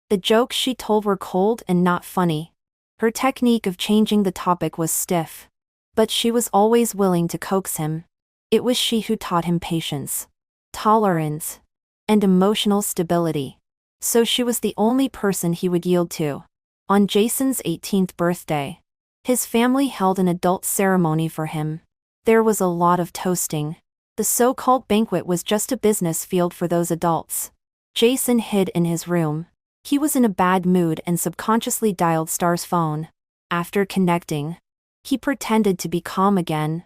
The jokes she told were cold and not funny. Her technique of changing the topic was stiff, but she was always willing to coax him. It was she who taught him patience, tolerance, and emotional stability. So she was the only person he would yield to. On Jason's 18th birthday, his family held an adult ceremony for him. There was a lot of toasting. The so-called banquet was just a business field for those adults. Jason hid in his room. He was in a bad mood and subconsciously dialed Star's phone. After connecting, he pretended to be calm again.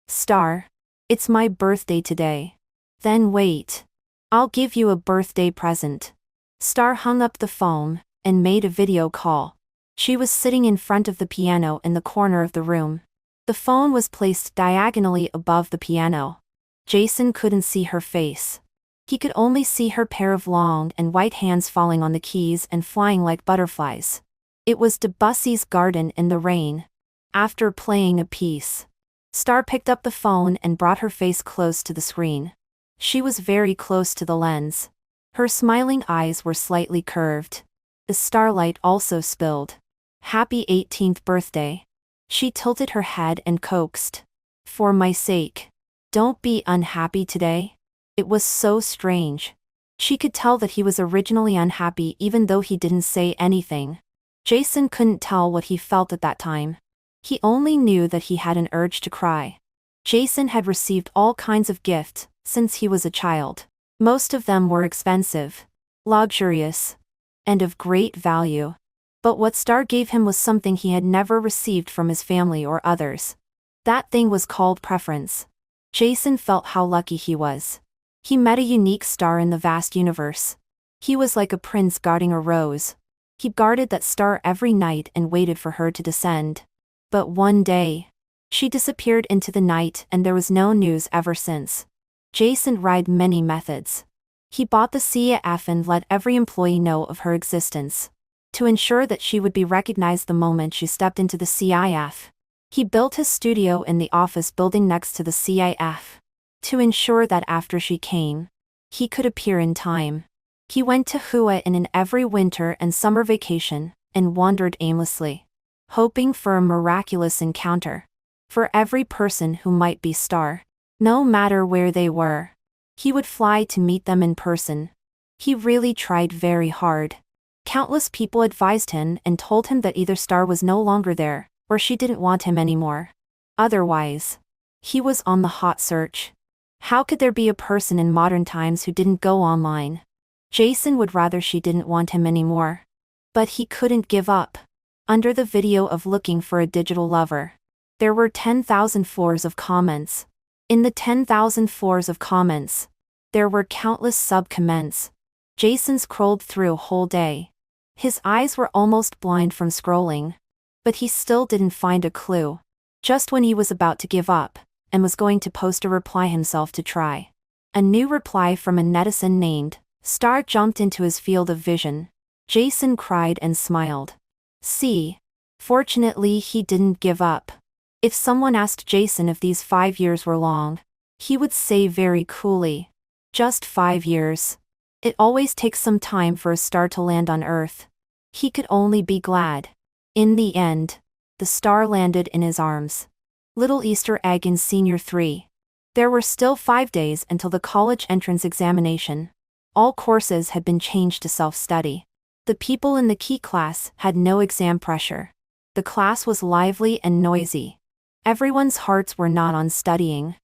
Star, it's my birthday today. Then wait. I'll give you a birthday present. Star hung up the phone and made a video call. She was sitting in front of the piano in the corner of the room. The phone was placed diagonally above the piano. Jason couldn't see her face. He could only see her pair of long and white hands falling on the keys and flying like butterflies. It was Debussy's Garden in the Rain. After playing a piece, Star picked up the phone and brought her face close to the screen. She was very close to the lens. Her smiling eyes were slightly curved. The starlight also spilled. Happy 18th birthday. She tilted her head and coaxed. For my sake. Don't be unhappy today. It was so strange. She could tell that he was originally unhappy even though he didn't say anything. Jason couldn't tell what he felt at that time. He only knew that he had an urge to cry. Jason had received all kinds of gifts since he was a child. Most of them were expensive, luxurious, and of great value. But what Star gave him was something he had never received from his family or others. That thing was called preference. Jason felt how lucky he was. He met a unique star in the vast universe. He was like a prince guarding a rose. He guarded that star every night and waited for her to descend. But one day, she disappeared into the night and there was no news ever since. Jason tried many methods. He bought the CAF and let every employee know of her existence, to ensure that she would be recognized the moment she stepped into the CIF. He built his studio in the office building next to the CIF, to ensure that after she came, he could appear in time. He went to Hua in every winter and summer vacation, and wandered aimlessly, hoping for a miraculous encounter. For every person who might be Star, no matter where they were, he would fly to meet them in person. He really tried very hard. Countless people advised him and told him that either Star was no longer there, or she didn't want him anymore. Otherwise, he was on the hot search. How could there be a person in modern times who didn't go online? Jason would rather she didn't want him anymore. But he couldn't give up. Under the video of looking for a digital lover, there were 10,000 floors of comments. In the 10,000 floors of comments, there were countless sub-comments. Jason scrolled through a whole day. His eyes were almost blind from scrolling. But he still didn't find a clue. Just when he was about to give up, and was going to post a reply himself to try, a new reply from a netizen named Star jumped into his field of vision. Jason cried and smiled. See? Fortunately he didn't give up. If someone asked Jason if these 5 years were long, he would say very coolly, just 5 years. It always takes some time for a star to land on Earth. He could only be glad. In the end, the star landed in his arms. Little Easter egg in Senior 3. There were still 5 days until the college entrance examination. All courses had been changed to self-study. The people in the key class had no exam pressure. The class was lively and noisy. Everyone's hearts were not on studying.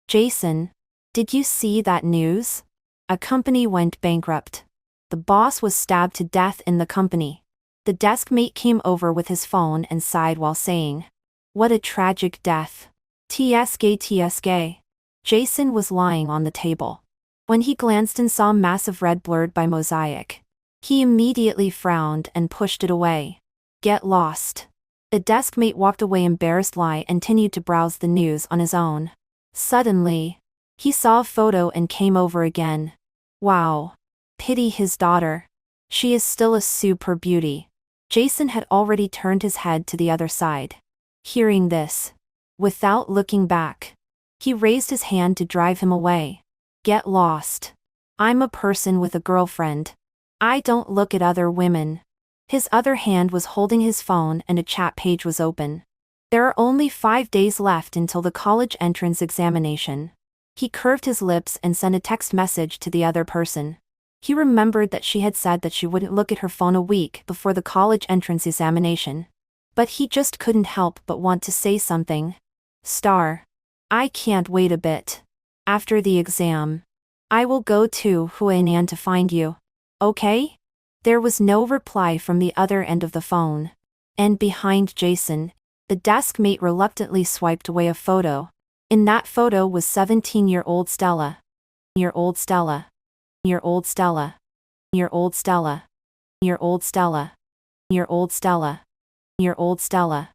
Jason, did you see that news? A company went bankrupt. The boss was stabbed to death in the company. The desk mate came over with his phone and sighed while saying, "What a tragic death. TSK TSK. Jason was lying on the table. When he glanced and saw massive red blurred by mosaic, he immediately frowned and pushed it away. Get lost. The desk mate walked away embarrassed and continued to browse the news on his own. Suddenly, he saw a photo and came over again. Wow. Pity his daughter. She is still a super beauty. Jason had already turned his head to the other side. Hearing this, without looking back, he raised his hand to drive him away. Get lost. I'm a person with a girlfriend. I don't look at other women. His other hand was holding his phone and a chat page was open. There are only 5 days left until the college entrance examination. He curved his lips and sent a text message to the other person. He remembered that she had said that she wouldn't look at her phone a week before the college entrance examination. But he just couldn't help but want to say something. Star. I can't wait a bit. After the exam, I will go to Huainan to find you. Okay? There was no reply from the other end of the phone. And behind Jason, the desk mate reluctantly swiped away a photo. In that photo was 17-year-old Stella. Year-old Stella. Year-old Stella. Year-old Stella. Year-old Stella. Year-old Stella. Year-old Stella.